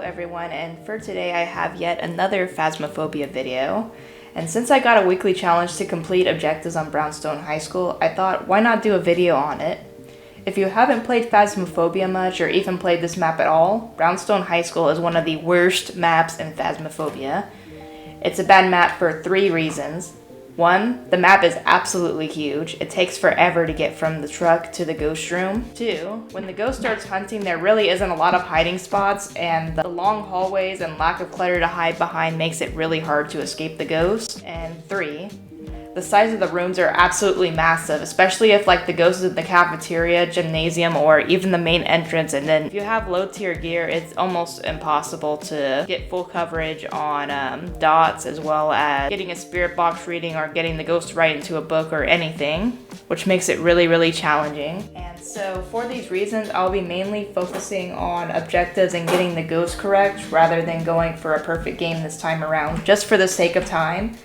everyone, and for today I have yet another Phasmophobia video. And since I got a weekly challenge to complete objectives on Brownstone High School, I thought why not do a video on it. If you haven't played Phasmophobia much or even played this map at all, Brownstone High School is one of the worst maps in Phasmophobia. It's a bad map for 3 reasons. 1, the map is absolutely huge. It takes forever to get from the truck to the ghost room. 2, when the ghost starts hunting, there really isn't a lot of hiding spots, and the long hallways and lack of clutter to hide behind makes it really hard to escape the ghost. And 3, the size of the rooms are absolutely massive, especially if like the ghost is in the cafeteria, gymnasium, or even the main entrance. And then if you have low tier gear, it's almost impossible to get full coverage on dots, as well as getting a spirit box reading or getting the ghost right into a book or anything, which makes it really challenging. And so for these reasons, I'll be mainly focusing on objectives and getting the ghost correct rather than going for a perfect game this time around, just for the sake of time.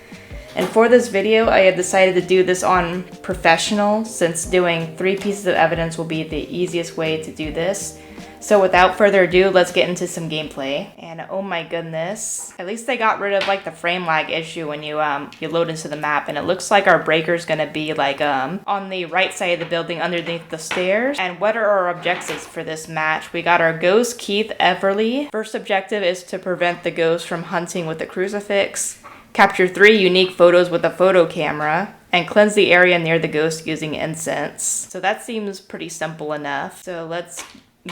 And for this video, I have decided to do this on professional, since doing 3 pieces of evidence will be the easiest way to do this. So without further ado, let's get into some gameplay. And oh my goodness, at least they got rid of like the frame lag issue when you load into the map. And it looks like our breaker's gonna be like on the right side of the building underneath the stairs. And what are our objectives for this match? We got our ghost Keith Everly. First objective is to prevent the ghost from hunting with a crucifix. Capture 3 unique photos with a photo camera, and cleanse the area near the ghost using incense. So that seems pretty simple enough. So let's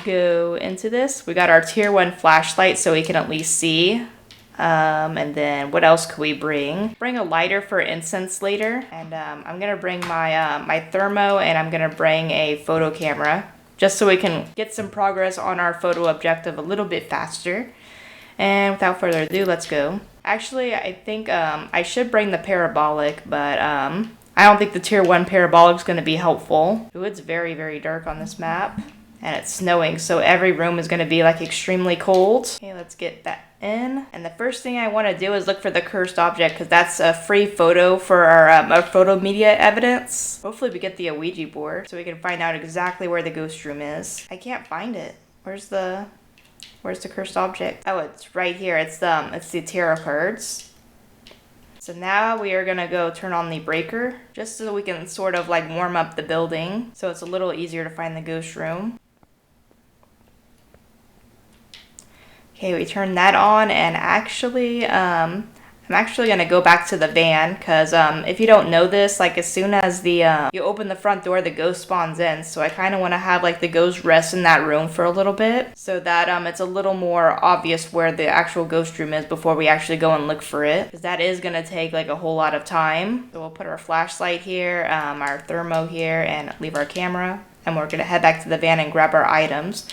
go into this. We got our tier 1 flashlight so we can at least see. And then what else could we bring? Bring a lighter for incense later. And I'm gonna bring my, my thermo, and I'm gonna bring a photo camera just so we can get some progress on our photo objective a little bit faster. And without further ado, let's go. Actually, I think I should bring the parabolic, but I don't think the tier 1 parabolic is going to be helpful. Ooh, it's very dark on this map, and it's snowing, so every room is going to be like extremely cold. Okay, let's get that in. And the first thing I want to do is look for the cursed object, because that's a free photo for our photo media evidence. Hopefully we get the Ouija board so we can find out exactly where the ghost room is. I can't find it. Where's the cursed object? Oh, it's right here. It's the tarot cards. So now we are gonna go turn on the breaker just so we can sort of like warm up the building so it's a little easier to find the ghost room. Okay, we turn that on, and actually I'm actually gonna go back to the van, because if you don't know this, like as soon as you open the front door, the ghost spawns in. So I kind of want to have like the ghost rest in that room for a little bit, so that it's a little more obvious where the actual ghost room is before we actually go and look for it, because that is gonna take like a whole lot of time. So we'll put our flashlight here, our thermo here, and leave our camera, and we're gonna head back to the van and grab our items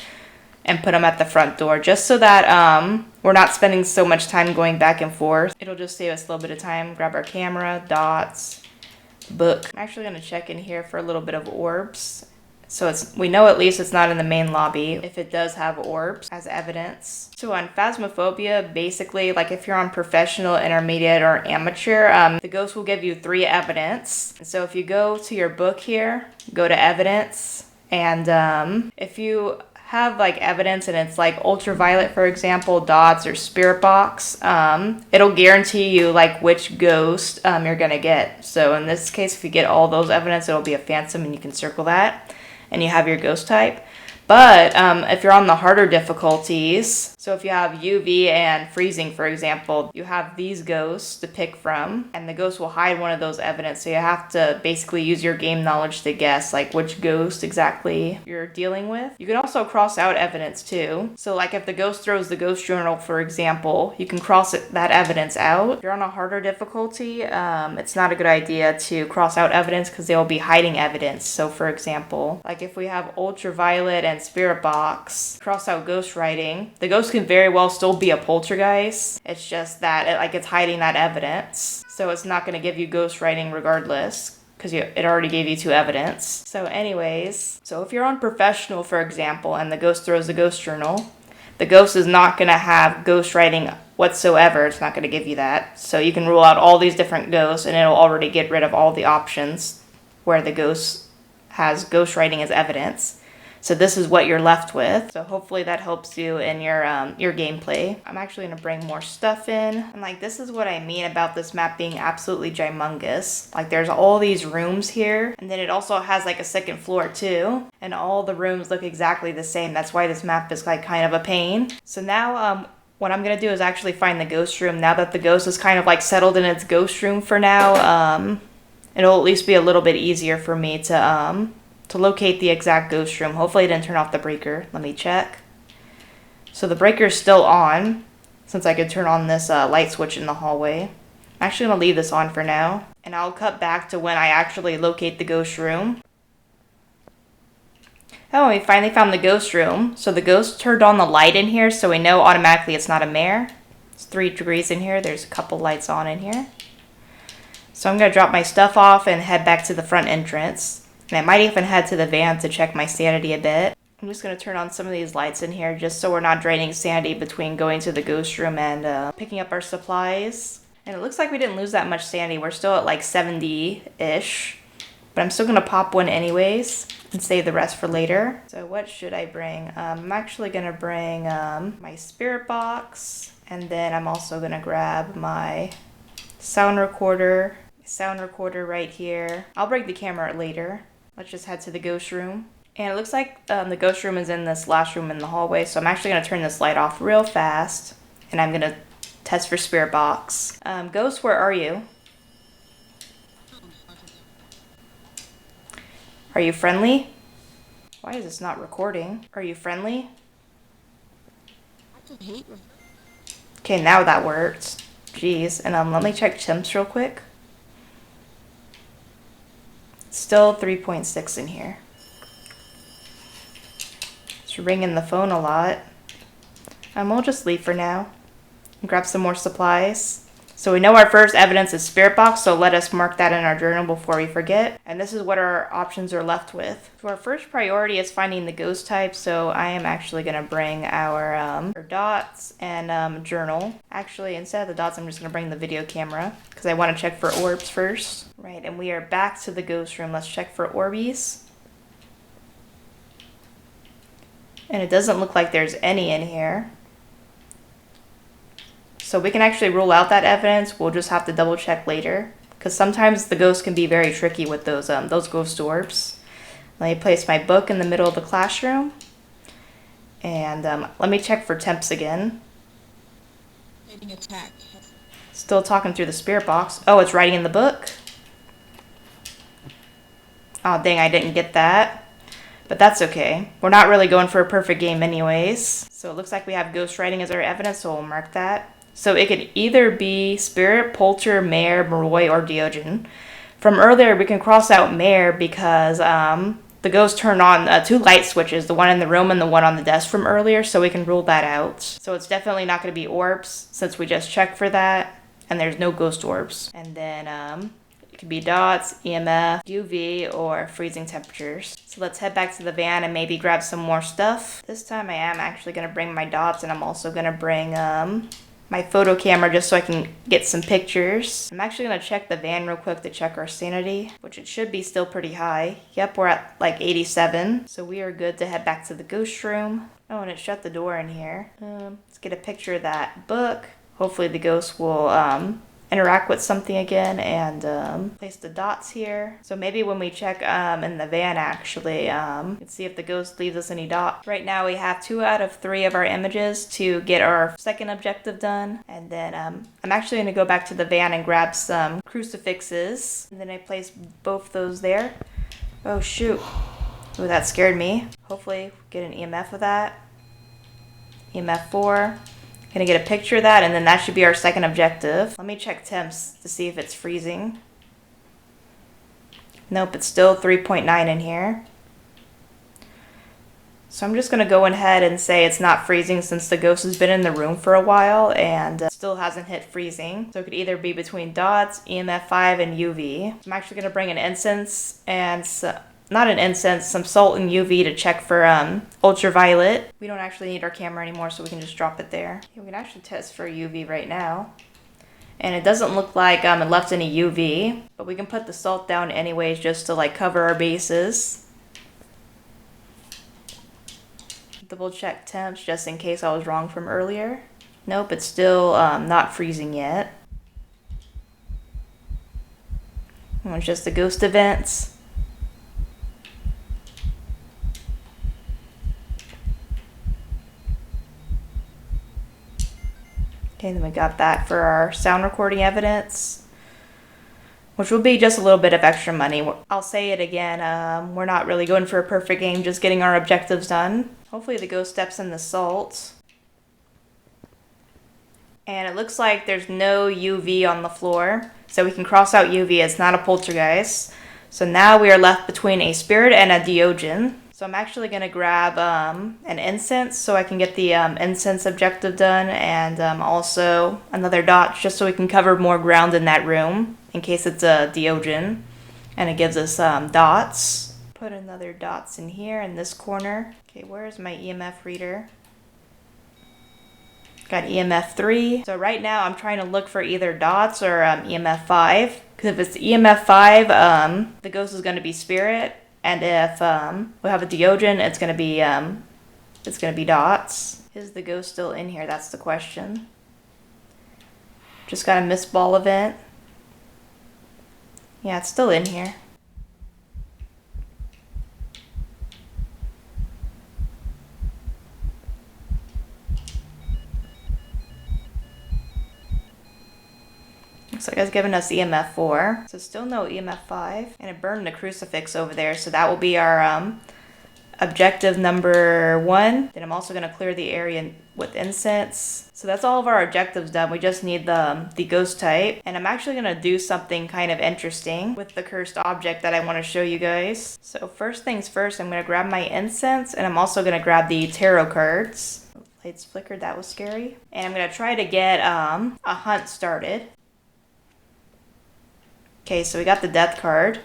and put them at the front door, just so that we're not spending so much time going back and forth. It'll just save us a little bit of time. Grab our camera, dots, book. I'm actually gonna check in here for a little bit of orbs. So we know at least it's not in the main lobby if it does have orbs as evidence. So on Phasmophobia, basically, like if you're on professional, intermediate, or amateur, the ghost will give you 3 evidence. So if you go to your book here, go to evidence, and if you have like evidence and it's like ultraviolet, for example, dots, or spirit box, it'll guarantee you like which ghost you're gonna get. So in this case, if you get all those evidence, it'll be a phantom, and you can circle that and you have your ghost type. But if you're on the harder difficulties, so if you have UV and freezing, for example, you have these ghosts to pick from, and the ghost will hide one of those evidence. So you have to basically use your game knowledge to guess like which ghost exactly you're dealing with. You can also cross out evidence too. So like if the ghost throws the ghost journal, for example, you can cross that evidence out. If you're on a harder difficulty, it's not a good idea to cross out evidence, because they'll be hiding evidence. So for example, like if we have ultraviolet and spirit box, cross out ghost writing, the ghost can very well still be a poltergeist. It's just that it's hiding that evidence, so it's not going to give you ghost writing regardless, because it already gave you 2 evidence. So anyways, so if you're on professional, for example, and the ghost throws the ghost journal, the ghost is not going to have ghost writing whatsoever. It's not going to give you that. So you can rule out all these different ghosts, and it'll already get rid of all the options where the ghost has ghost writing as evidence. So this is what you're left with. So hopefully that helps you in your gameplay. I'm actually gonna bring more stuff in. And like, this is what I mean about this map being absolutely gymongous. Like, there's all these rooms here, and then it also has like a second floor too. And all the rooms look exactly the same. That's why this map is like kind of a pain. So now what I'm gonna do is actually find the ghost room. Now that the ghost is kind of like settled in its ghost room for now, it'll at least be a little bit easier for me to locate the exact ghost room. Hopefully I didn't turn off the breaker. Let me check. So the breaker is still on, since I could turn on this light switch in the hallway. I'm actually going to leave this on for now, and I'll cut back to when I actually locate the ghost room. Oh, we finally found the ghost room. So the ghost turned on the light in here, so we know automatically it's not a mare. It's 3 degrees in here. There's a couple lights on in here. So I'm going to drop my stuff off and head back to the front entrance. And I might even head to the van to check my sanity a bit. I'm just going to turn on some of these lights in here just so we're not draining sanity between going to the ghost room and picking up our supplies. And it looks like we didn't lose that much sanity. We're still at like 70-ish. But I'm still going to pop one anyways and save the rest for later. So what should I bring? I'm actually going to bring my spirit box. And then I'm also going to grab my sound recorder. Sound recorder right here. I'll break the camera later. Let's just head to the ghost room. And it looks like the ghost room is in this last room in the hallway, so I'm actually going to turn this light off real fast, and I'm going to test for spirit box. Ghost, where are you? Are you friendly? Why is this not recording? Are you friendly? Okay, now that works. Jeez, and let me check temps real quick. Still 3.6 in here. It's ringing the phone a lot. We'll just leave for now and grab some more supplies. So we know our first evidence is spirit box, so let us mark that in our journal before we forget. And this is what our options are left with. So our first priority is finding the ghost type, so I am actually going to bring our dots and journal. Actually, instead of the dots, I'm just going to bring the video camera because I want to check for orbs first. Right, and we are back to the ghost room. Let's check for orbies. And it doesn't look like there's any in here. So we can actually rule out that evidence. We'll just have to double check later, because sometimes the ghost can be very tricky with those ghost orbs. Let me place my book in the middle of the classroom. And let me check for temps again. Still talking through the spirit box. Oh, it's writing in the book. Oh, dang, I didn't get that. But that's okay. We're not really going for a perfect game anyways. So it looks like we have ghost writing as our evidence, so we'll mark that. So it could either be Spirit, Poulter, Mare, Maroi, or Diogen. From earlier, we can cross out Mare because the ghost turned on 2 light switches, the one in the room and the one on the desk from earlier, so we can rule that out. So it's definitely not going to be orbs since we just checked for that, and there's no ghost orbs. And then it could be dots, EMF, UV, or freezing temperatures. So let's head back to the van and maybe grab some more stuff. This time I am actually going to bring my dots, and I'm also going to bring my photo camera just so I can get some pictures. I'm actually going to check the van real quick to check our sanity, which it should be still pretty high. Yep, we're at like 87. So we are good to head back to the ghost room. Oh, and it shut the door in here. Let's get a picture of that book. Hopefully the ghost will interact with something again and place the dots here. So maybe when we check in the van actually, let's see if the ghost leaves us any dots. Right now we have 2 out of 3 of our images to get our second objective done. And then I'm actually going to go back to the van and grab some crucifixes. And then I place both those there. Oh shoot. Oh, that scared me. Hopefully get an EMF with that. EMF 4. Gonna get a picture of that, and then that should be our second objective. Let me check temps to see if it's freezing. Nope, it's still 3.9 in here. So I'm just gonna go ahead and say it's not freezing since the ghost has been in the room for a while and still hasn't hit freezing. So it could either be between dots, EMF 5, and UV. I'm actually gonna bring an incense and some salt and UV to check for ultraviolet. We don't actually need our camera anymore, so we can just drop it there. We can actually test for UV right now. And it doesn't look like it left any UV, but we can put the salt down anyways just to like cover our bases. Double check temps just in case I was wrong from earlier. Nope, it's still not freezing yet. It's just the ghost events. Okay, then we got that for our sound recording evidence, which will be just a little bit of extra money. I'll say it again, we're not really going for a perfect game, just getting our objectives done. Hopefully the ghost steps in the salt. And it looks like there's no UV on the floor, so we can cross out UV. It's not a poltergeist. So now we are left between a spirit and a Diogen. So I'm actually going to grab an incense so I can get the incense objective done, and also another dot just so we can cover more ground in that room in case it's a Diogen. And it gives us dots. Put another dots in here in this corner. Okay, where's my EMF reader? Got EMF 3. So right now I'm trying to look for either dots or EMF 5. Because if it's EMF 5, the ghost is going to be spirit. And if we have a Diogen, it's gonna be dots. Is the ghost still in here? That's the question. Just got a missed ball event. Yeah, it's still in here. Looks like it's giving us EMF 4. So still no EMF 5. And it burned the crucifix over there, so that will be our objective number 1. Then I'm also going to clear the area with incense. So that's all of our objectives done. We just need the ghost type. And I'm actually going to do something kind of interesting with the cursed object that I want to show you guys. So first things first, I'm going to grab my incense, and I'm also going to grab the tarot cards. Lights flickered, that was scary. And I'm going to try to get a hunt started. Okay, so we got the death card.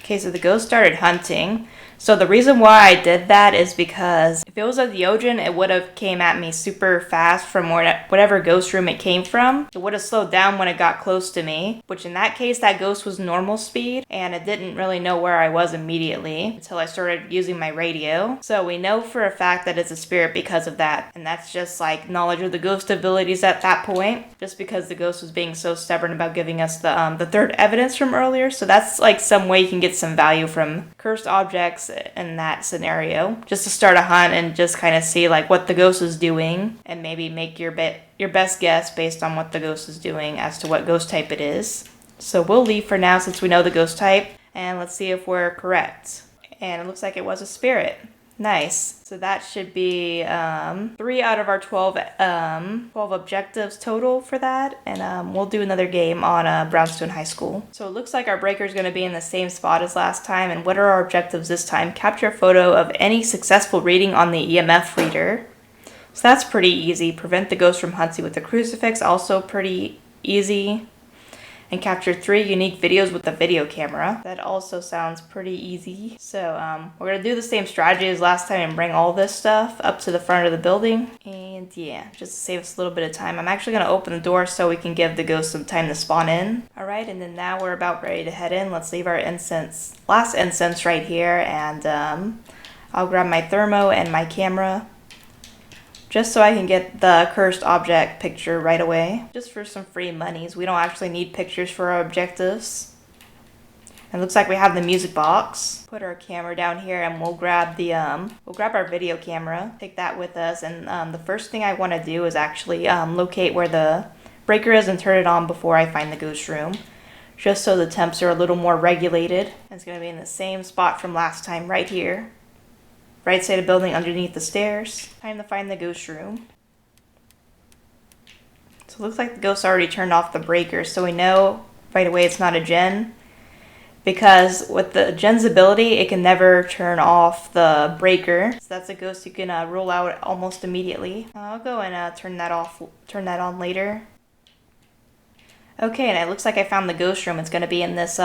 Okay, so the ghost started hunting. So the reason why I did that is because if it was a Diogen, it would have came at me super fast from whatever ghost room it came from. It would have slowed down when it got close to me, which in that case, that ghost was normal speed, and it didn't really know where I was immediately until I started using my radio. So we know for a fact that it's a spirit because of that, and that's just like knowledge of the ghost abilities at that point, just because the ghost was being so stubborn about giving us the third evidence from earlier. So that's like some way you can get some value from cursed objects in that scenario, just to start a hunt and just kind of see like what the ghost is doing, and maybe make your best guess based on what the ghost is doing as to what ghost type it is. So we'll leave for now since we know the ghost type, and let's see if we're correct. And it looks like it was a spirit. Nice. So that should be 3 out of our 12 objectives total for that. And we'll do another game on Brownstone High School. So it looks like our breaker is going to be in the same spot as last time. And what are our objectives this time? Capture a photo of any successful reading on the EMF reader. So that's pretty easy. Prevent the ghost from hunting with the crucifix. Also pretty easy. And capture 3 unique videos with the video camera. That also sounds pretty easy. So we're going to do the same strategy as last time and bring all this stuff up to the front of the building. And yeah, just to save us a little bit of time. I'm actually going to open the door so we can give the ghost some time to spawn in. Alright, and then now we're about ready to head in. Let's leave our last incense right here. And I'll grab my thermo and my camera, just so I can get the cursed object picture right away. Just for some free monies. We don't actually need pictures for our objectives. It looks like we have the music box. Put our camera down here, and we'll grab our video camera. Take that with us, and the first thing I want to do is actually locate where the breaker is and turn it on before I find the ghost room, just so the temps are a little more regulated. And it's going to be in the same spot from last time, right here. Right side of the building underneath the stairs. Time to find the ghost room. So it looks like the ghost already turned off the breaker, so we know right away it's not a gen. because with the Gen's ability, it can never turn off the breaker. So that's a ghost you can rule out almost immediately. I'll go and turn that on later. Okay, and it looks like I found the ghost room. It's gonna be in this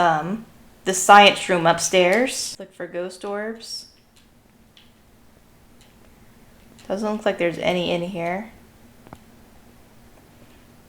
this science room upstairs. Look for ghost orbs. Doesn't look like there's any in here.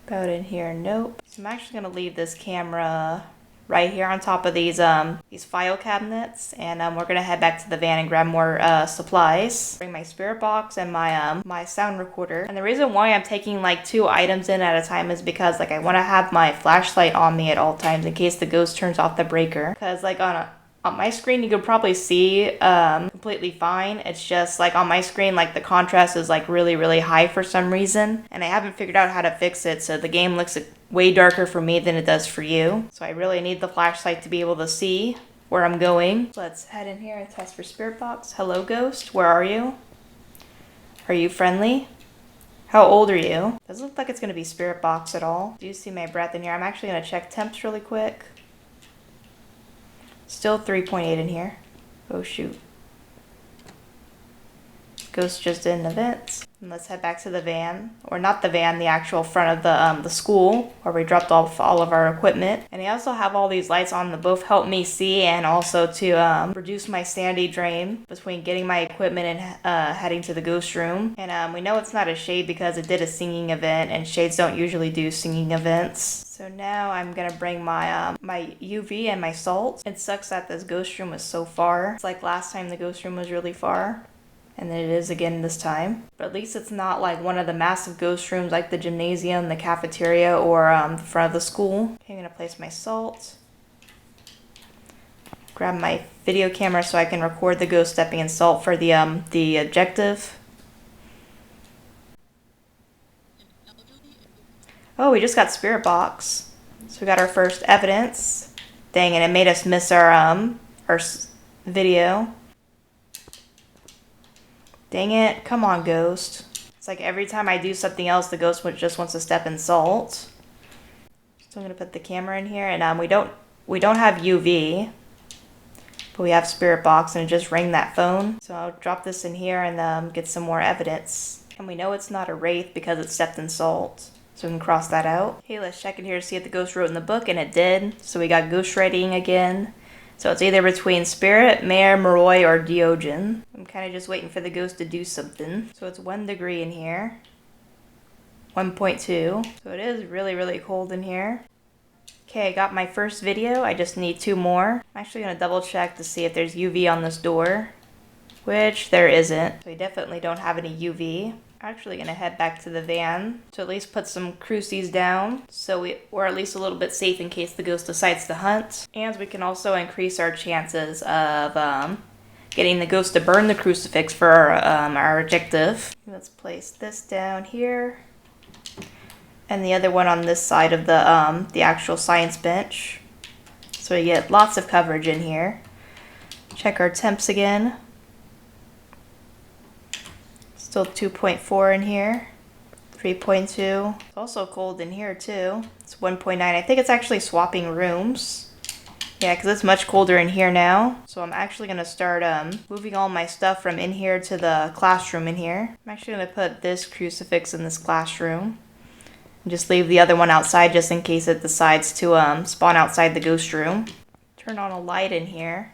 About in here, nope. So I'm actually gonna leave this camera right here on top of these file cabinets, and we're gonna head back to the van and grab more supplies. Bring my spirit box and my my sound recorder. And the reason why I'm taking like 2 items in at a time is because like I want to have my flashlight on me at all times in case the ghost turns off the breaker. Because like on my screen you could probably see completely fine. It's just like on my screen like the contrast is like really high for some reason, and I haven't figured out how to fix it, so the game looks way darker for me than it does for you. So I really need the flashlight to be able to see where I'm going. Let's head in here and test for spirit box. Hello ghost, where are you? Are you friendly? How old are you? Doesn't look like it's gonna be spirit box at all. Do you see my breath in here? I'm actually gonna check temps really quick. Still 3.8 in here. Oh shoot. Ghost just did an event. And let's head back to the van, or not the van, the actual front of the school where we dropped off all of our equipment. And I also have all these lights on that both help me see and also to reduce my sanity drain between getting my equipment and heading to the ghost room. And we know it's not a shade because it did a singing event, and shades don't usually do singing events. So now I'm gonna bring my my UV and my salt. It sucks that this ghost room is so far. It's like last time the ghost room was really far, and then it is again this time. But at least it's not like one of the massive ghost rooms like the gymnasium, the cafeteria, or the front of the school. Okay, I'm gonna place my salt. Grab my video camera so I can record the ghost stepping in salt for the objective. Oh, we just got spirit box. So we got our first evidence. Dang it, it made us miss our video. Dang it, come on ghost. It's like every time I do something else, the ghost just wants to step in salt. So I'm gonna put the camera in here, and we don't have UV, but we have spirit box, and it just rang that phone. So I'll drop this in here and get some more evidence. And we know it's not a wraith because it stepped in salt. So we can cross that out. Okay, let's check in here to see if the ghost wrote in the book, and it did. So we got ghost writing again. So it's either between Spirit, Mayor, Moroi, or Diogen. I'm kind of just waiting for the ghost to do something. So it's 1 degree in here. 1.2. So it is really cold in here. Okay, I got my first video. I just need 2 more. I'm actually going to double check to see if there's UV on this door, which there isn't. So we definitely don't have any UV. Actually gonna head back to the van to at least put some crucies down so we're at least a little bit safe in case the ghost decides to hunt. And we can also increase our chances of getting the ghost to burn the crucifix for our objective. Let's place this down here and the other one on this side of the actual science bench, so we get lots of coverage in here. Check our temps again. Still 2.4 in here, 3.2. It's also cold in here too. It's 1.9. I think it's actually swapping rooms. Yeah, because it's much colder in here now. So I'm actually going to start moving all my stuff from in here to the classroom in here. I'm actually going to put this crucifix in this classroom. And just leave the other one outside just in case it decides to spawn outside the ghost room. Turn on a light in here.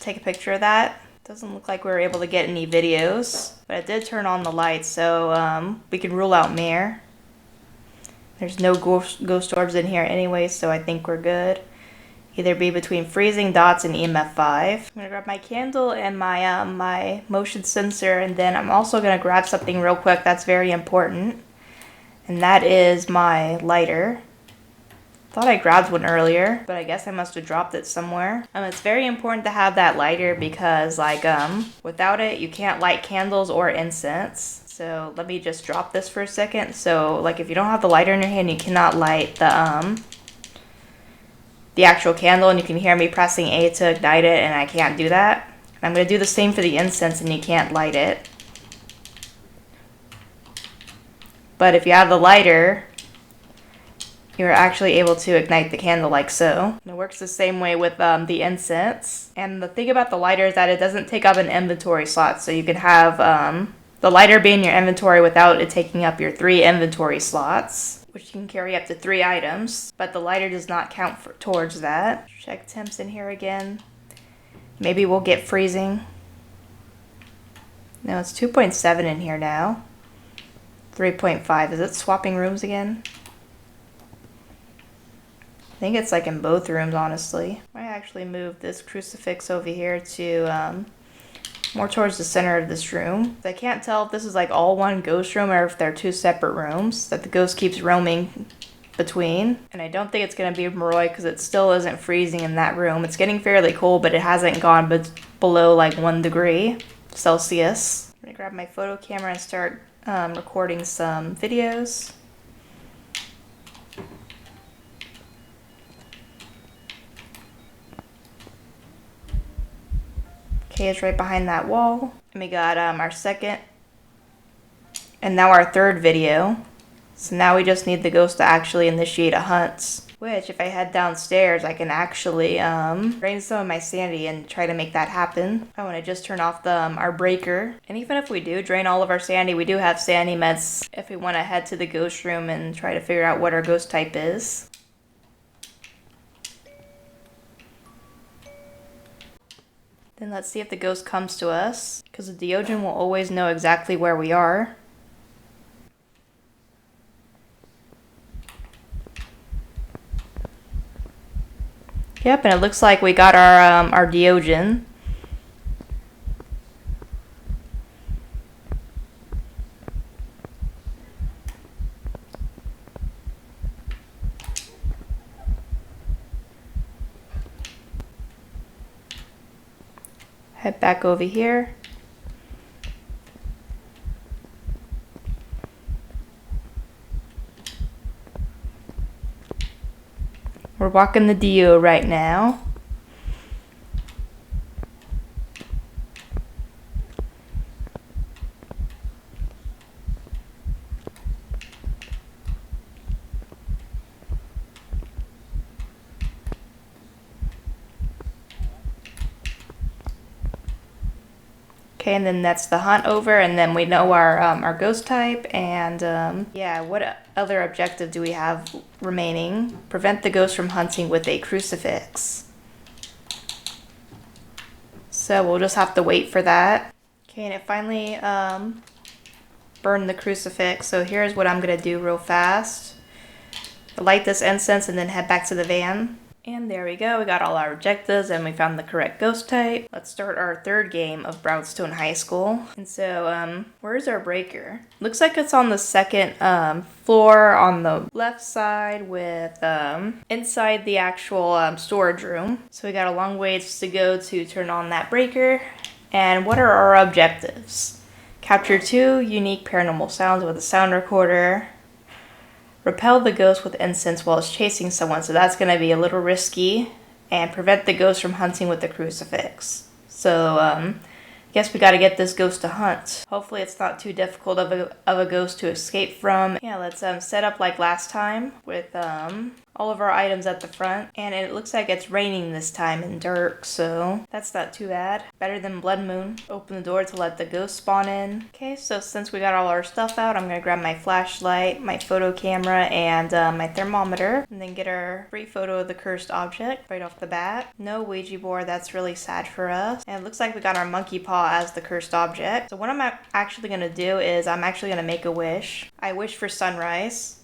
Take a picture of that. Doesn't look like we were able to get any videos, but I did turn on the lights, so we can rule out Mare. There's no ghost orbs in here anyway, so I think we're good. Either be between freezing dots and EMF 5. I'm gonna grab my candle and my my motion sensor, and then I'm also gonna grab something real quick that's very important, and that is my lighter. Thought I grabbed one earlier, but I guess I must have dropped it somewhere. It's very important to have that lighter because like without it you can't light candles or incense. So let me just drop this for a second. So like if you don't have the lighter in your hand, you cannot light the actual candle, and you can hear me pressing A to ignite it, and I can't do that. And I'm gonna do the same for the incense, and you can't light it. But if you have the lighter, you're actually able to ignite the candle like so. And it works the same way with the incense. And the thing about the lighter is that it doesn't take up an inventory slot, so you can have the lighter be in your inventory without it taking up your 3 inventory slots, which you can carry up to 3 items, but the lighter does not count towards that. Check temps in here again. Maybe we'll get freezing. No, it's 2.7 in here now. 3.5. Is it swapping rooms again? I think it's like in both rooms, honestly. I actually moved this crucifix over here to more towards the center of this room. I can't tell if this is like all one ghost room or if they're 2 separate rooms that the ghost keeps roaming between. And I don't think it's going to be Moroi because it still isn't freezing in that room. It's getting fairly cold, but it hasn't gone below like 1 degree Celsius. I'm going to grab my photo camera and start recording some videos. Okay, it's right behind that wall. And we got our second and now our third video. So now we just need the ghost to actually initiate a hunt. Which, if I head downstairs, I can actually drain some of my sanity and try to make that happen. Oh, and I just turn off our breaker. And even if we do drain all of our sanity, we do have sanity meds if we want to head to the ghost room and try to figure out what our ghost type is. Then let's see if the ghost comes to us, because the Deogen will always know exactly where we are. Yep, and it looks like we got our Deogen. Head back over here. We're walking the Dio right now. Okay, and then that's the hunt over, and then we know our ghost type, and yeah, what other objective do we have remaining? Prevent the ghost from hunting with a crucifix. So we'll just have to wait for that. Okay, and it finally burned the crucifix, so here's what I'm gonna do real fast. Light this incense and then head back to the van. And there we go, we got all our objectives and we found the correct ghost type. Let's start our third game of Brownstone High School. And so, where's our breaker? Looks like it's on the second floor on the left side with inside the actual storage room. So we got a long ways to go to turn on that breaker. And what are our objectives? Capture 2 unique paranormal sounds with a sound recorder. Repel the ghost with incense while it's chasing someone, so that's going to be a little risky. And prevent the ghost from hunting with the crucifix. So, I guess we got to get this ghost to hunt. Hopefully it's not too difficult of a ghost to escape from. Yeah, let's set up like last time with all of our items at the front. And it looks like it's raining this time in Dirk, so that's not too bad. Better than Blood Moon. Open the door to let the ghost spawn in. Okay, so since we got all our stuff out, I'm going to grab my flashlight, my photo camera, and my thermometer. And then get our free photo of the cursed object right off the bat. No Ouija board, that's really sad for us. And it looks like we got our monkey paw as the cursed object. So what I'm actually going to do is I'm actually going to make a wish. I wish for sunrise.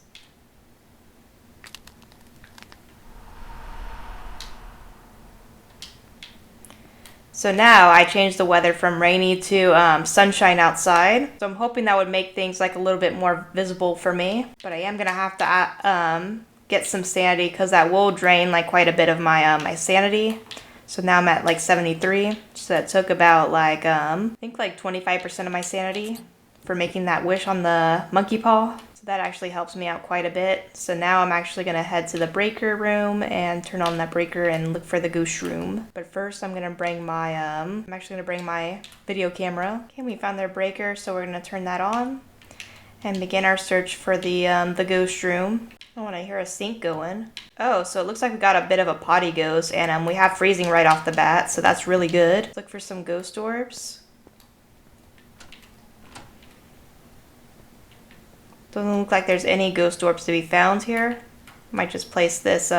So now I changed the weather from rainy to sunshine outside. So I'm hoping that would make things like a little bit more visible for me. But I am going to have to get some sanity because that will drain like quite a bit of my my sanity. So now I'm at like 73. So that took about like, I think like 25% of my sanity for making that wish on the monkey paw. So that actually helps me out quite a bit. So now I'm actually going to head to the breaker room and turn on that breaker and look for the ghost room. But first I'm going to bring my, I'm actually going to bring my video camera. Okay, we found their breaker, so we're going to turn that on and begin our search for the ghost room. Oh, and I hear a sink going. Oh, so it looks like we got a bit of a potty ghost, and we have freezing right off the bat, so that's really good. Let's look for some ghost orbs. Doesn't look like there's any ghost orbs to be found here. Might just place this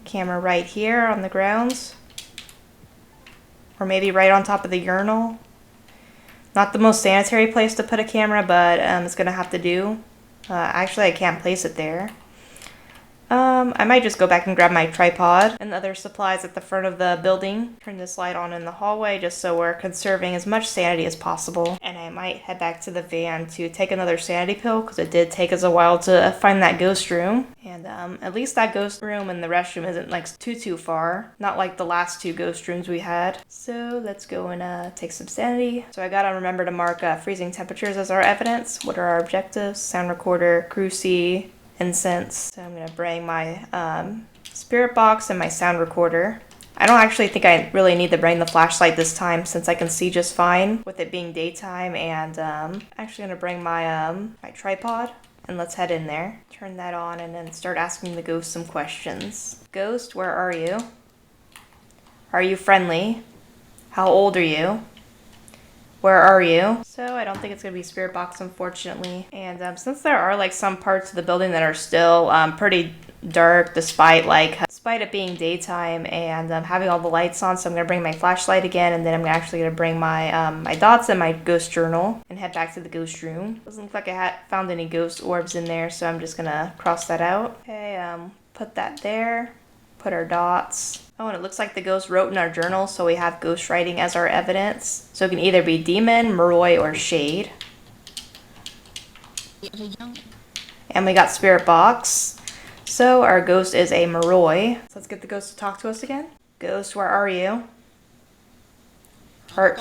camera right here on the grounds. Or maybe right on top of the urinal. Not the most sanitary place to put a camera, but it's gonna have to do. Actually, I can't place it there. I might just go back and grab my tripod and other supplies at the front of the building. Turn this light on in the hallway just so we're conserving as much sanity as possible. And I might head back to the van to take another sanity pill because it did take us a while to find that ghost room. And at least that ghost room and the restroom isn't like too far. Not like the last 2 ghost rooms we had. So let's go and take some sanity. So I gotta remember to mark freezing temperatures as our evidence. What are our objectives? Sound recorder, cruci, incense. So I'm gonna bring my spirit box and my sound recorder. I don't actually think I really need to bring the flashlight this time since I can see just fine with it being daytime. And actually gonna bring my my tripod and let's head in there. Turn that on and then start asking the ghost some questions. Ghost, where are you? Are you friendly? How old are you? Where are you? So I don't think it's gonna be spirit box, unfortunately. And since there are like some parts of the building that are still pretty dark despite it being daytime and having all the lights on, so I'm gonna bring my flashlight again, and then I'm actually gonna bring my my dots and my ghost journal and head back to the ghost room. Doesn't look like I had found any ghost orbs in there, so I'm just gonna cross that out. Okay, put that there. Put our dots. Oh, and it looks like the ghost wrote in our journal, so we have ghost writing as our evidence. So it can either be demon, Moroi, or shade. And we got spirit box. So our ghost is a Moroi. So let's get the ghost to talk to us again. Ghost, where are you? Heart.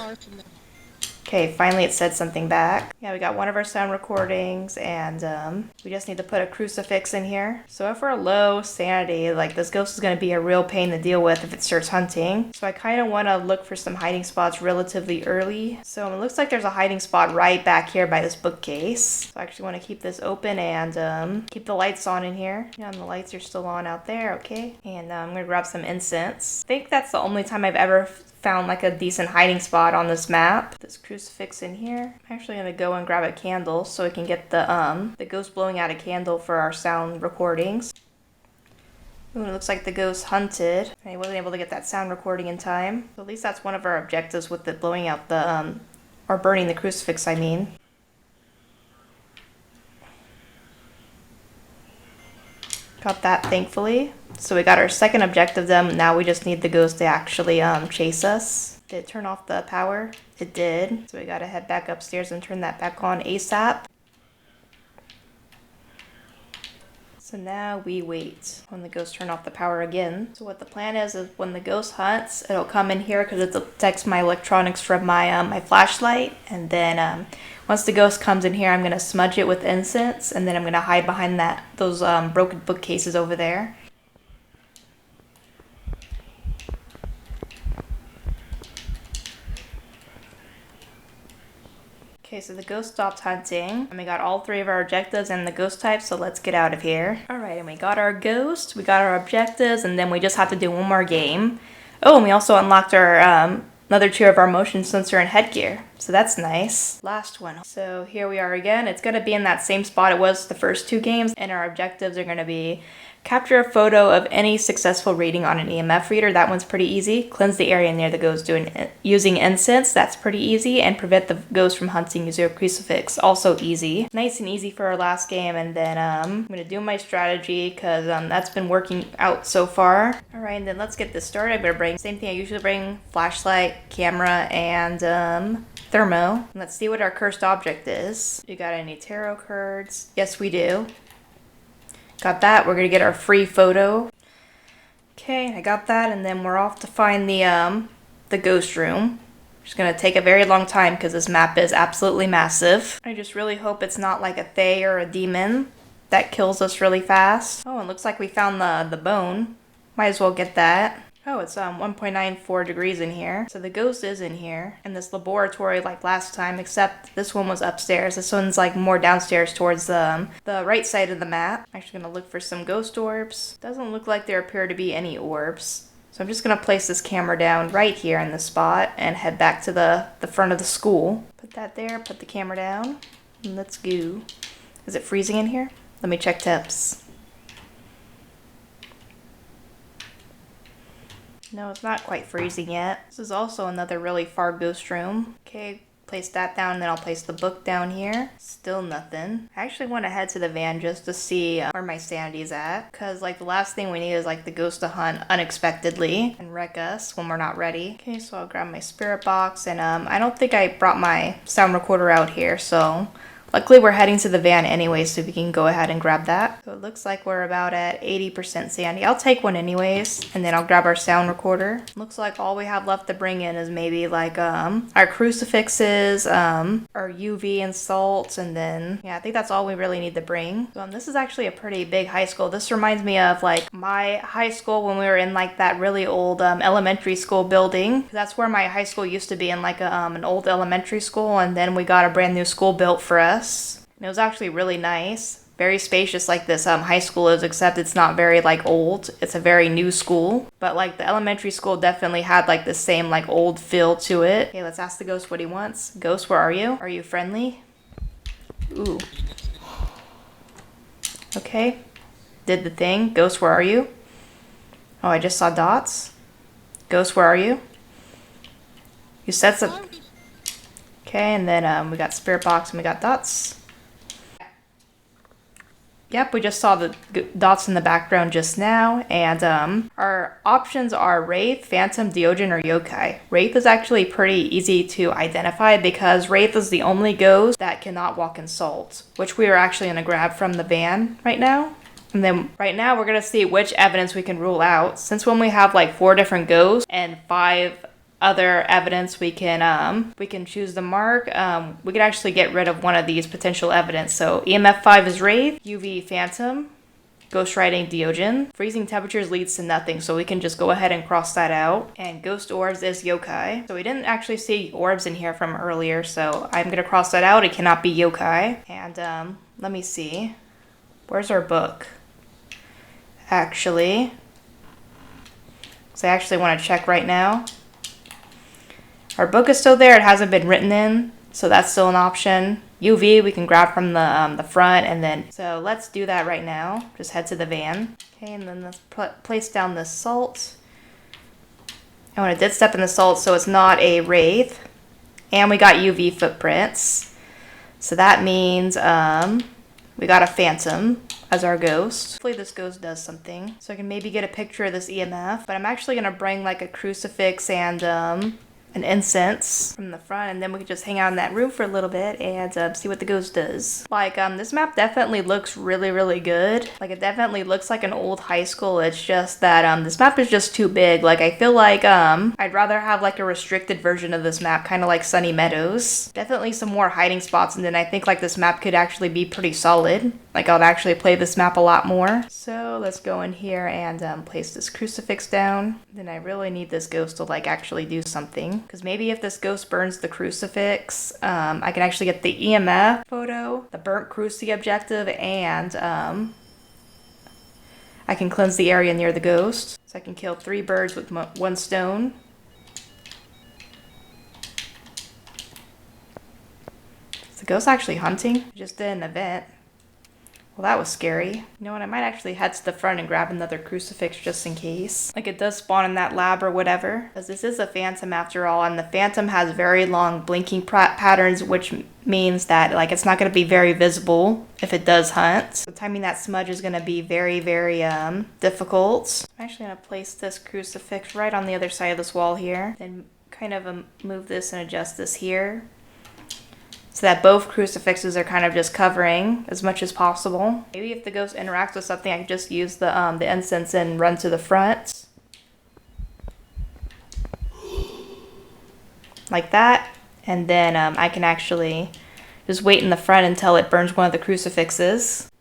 Okay, finally it said something back. Yeah, we got one of our sound recordings, and we just need to put a crucifix in here. So if we're low sanity, like this ghost is going to be a real pain to deal with if it starts hunting. So I kind of want to look for some hiding spots relatively early. So it looks like there's a hiding spot right back here by this bookcase. So I actually want to keep this open and keep the lights on in here. Yeah, and the lights are still on out there, okay. And I'm going to grab some incense. I think that's the only time I've ever found like a decent hiding spot on this map. This crucifix in here. I'm actually gonna go and grab a candle so we can get the ghost blowing out a candle for our sound recordings. Ooh, it looks like the ghost hunted. I wasn't able to get that sound recording in time. So at least that's one of our objectives with the blowing out the or burning the crucifix, I mean. Got that, thankfully. So we got our second objective done. Now we just need the ghost to actually chase us. Did it turn off the power? It did. So we gotta head back upstairs and turn that back on ASAP. So now we wait when the ghost turn off the power again. So what the plan is when the ghost hunts, it'll come in here because it detects my electronics from my my flashlight, and then once the ghost comes in here, I'm gonna smudge it with incense, and then I'm gonna hide behind those broken bookcases over there. Okay, so the ghost stopped hunting, and we got all 3 of our objectives and the ghost type, so let's get out of here. Alright, and we got our ghost, we got our objectives, and then we just have to do one more game. Oh, and we also unlocked our another 2 of our motion sensor and headgear, so that's nice. Last one. So here we are again. It's going to be in that same spot it was the first 2 games, and our objectives are going to be capture a photo of any successful reading on an EMF reader. That one's pretty easy. Cleanse the area near the ghost using incense. That's pretty easy. And prevent the ghost from hunting using a crucifix. Also easy. Nice and easy for our last game. And then I'm going to do my strategy because that's been working out so far. Alright, and then let's get this started. I'm going to bring same thing I usually bring. Flashlight, camera, and thermo. And let's see what our cursed object is. You got any tarot cards? Yes, we do. Got that. We're gonna get our free photo. Okay, I got that, and then we're off to find the ghost room. It's gonna take a very long time because this map is absolutely massive. I just really hope it's not like a Thay or a demon that kills us really fast. Oh, it looks like we found the bone. Might as well get that. Oh, it's 1.94 degrees in here. So the ghost is in here in this laboratory like last time, except this one was upstairs. This one's like more downstairs towards the right side of the map. I'm actually gonna look for some ghost orbs. Doesn't look like there appear to be any orbs. So I'm just gonna place this camera down right here in the spot and head back to the front of the school. Put that there, put the camera down, and let's go. Is it freezing in here? Let me check temps. No, it's not quite freezing yet. This is also another really far ghost room. Okay, place that down, then I'll place the book down here. Still nothing. I actually want to head to the van just to see where my sanity's at. Because like the last thing we need is like the ghost to hunt unexpectedly and wreck us when we're not ready. Okay, so I'll grab my spirit box, and I don't think I brought my sound recorder out here, so luckily we're heading to the van anyway, so we can go ahead and grab that. So it looks like we're about at 80% sanity. I'll take one anyways, and then I'll grab our sound recorder. Looks like all we have left to bring in is maybe like our crucifixes, our UV and salts, and then yeah, I think that's all we really need to bring. So this is actually a pretty big high school. This reminds me of like my high school when we were in like that really old elementary school building. That's where my high school used to be, in like an old elementary school, and then we got a brand new school built for us. And it was actually really nice, very spacious like this high school is, except it's not very like old. It's a very new school, but like the elementary school definitely had like the same like old feel to it. Okay, let's ask the ghost what he wants. Ghost, where are you? Are you friendly? Ooh. Okay, did the thing. Ghost, where are you? Oh, I just saw dots. Ghost, where are you? You said something. Okay, and then we got spirit box and we got dots. Yep, we just saw the dots in the background just now, and our options are Wraith, Phantom, Deogen, or Yokai. Wraith is actually pretty easy to identify because Wraith is the only ghost that cannot walk in salt, which we are actually going to grab from the van right now. And then right now we're going to see which evidence we can rule out. Since when we have like 4 different ghosts and 5 other evidence we can choose the mark, we could actually get rid of one of these potential evidence. So EMF 5 is Wraith, UV Phantom, Ghost Riding Deogen, freezing temperatures leads to nothing, so we can just go ahead and cross that out. And Ghost Orbs is Yokai. So we didn't actually see orbs in here from earlier, so I'm gonna cross that out. It cannot be Yokai. And let me see. Where's our book? Actually, so I actually want to check right now. Our book is still there. It hasn't been written in, so that's still an option. UV we can grab from the front, and then so let's do that right now. Just head to the van. Okay, and then let's place down the salt. And when it did step in the salt, so it's not a Wraith, and we got UV footprints. So that means we got a Phantom as our ghost. Hopefully this ghost does something, so I can maybe get a picture of this EMF. But I'm actually gonna bring like a crucifix and an incense from the front, and then we can just hang out in that room for a little bit and see what the ghost does. Like this map definitely looks really good. Like it definitely looks like an old high school. It's just that this map is just too big. Like I feel like I'd rather have like a restricted version of this map, kind of like Sunny Meadows. Definitely some more hiding spots, and then I think like this map could actually be pretty solid. Like I'll actually play this map a lot more. So let's go in here and place this crucifix down. Then I really need this ghost to like actually do something. Because maybe if this ghost burns the crucifix, I can actually get the EMF photo, the burnt cruci objective, and I can cleanse the area near the ghost. So I can kill 3 birds with 1 stone. Is the ghost actually hunting? I just did an event. Well, that was scary. You know what, I might actually head to the front and grab another crucifix just in case. Like it does spawn in that lab or whatever. Because this is a Phantom after all, and the Phantom has very long blinking patterns, which means that like it's not going to be very visible if it does hunt. So timing that smudge is going to be very difficult. I'm actually going to place this crucifix right on the other side of this wall here. Then kind of move this and adjust this here, so that both crucifixes are kind of just covering as much as possible. Maybe if the ghost interacts with something, I can just use the incense and run to the front. Like that. And then I can actually just wait in the front until it burns one of the crucifixes.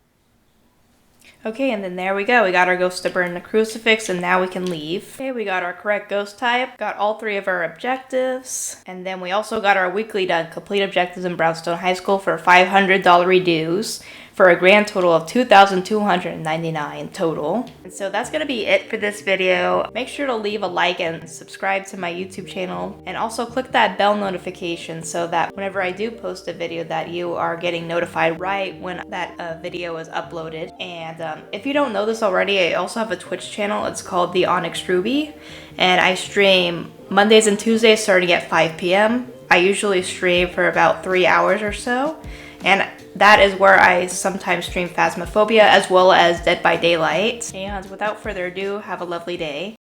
Okay, and then there we go. We got our ghost to burn the crucifix, and now we can leave. Okay, we got our correct ghost type, got all 3 of our objectives, and then we also got our weekly done. Complete objectives in Brownstone High School for $500 redues, for a grand total of $2,299 total. And so that's gonna be it for this video. Make sure to leave a like and subscribe to my YouTube channel, and also click that bell notification so that whenever I do post a video that you are getting notified right when that video is uploaded. And if you don't know this already, I also have a Twitch channel. It's called The Onyx Ruby, and I stream Mondays and Tuesdays starting at 5 p.m. I usually stream for about 3 hours or so, and that is where I sometimes stream Phasmophobia as well as Dead by Daylight. And without further ado, have a lovely day.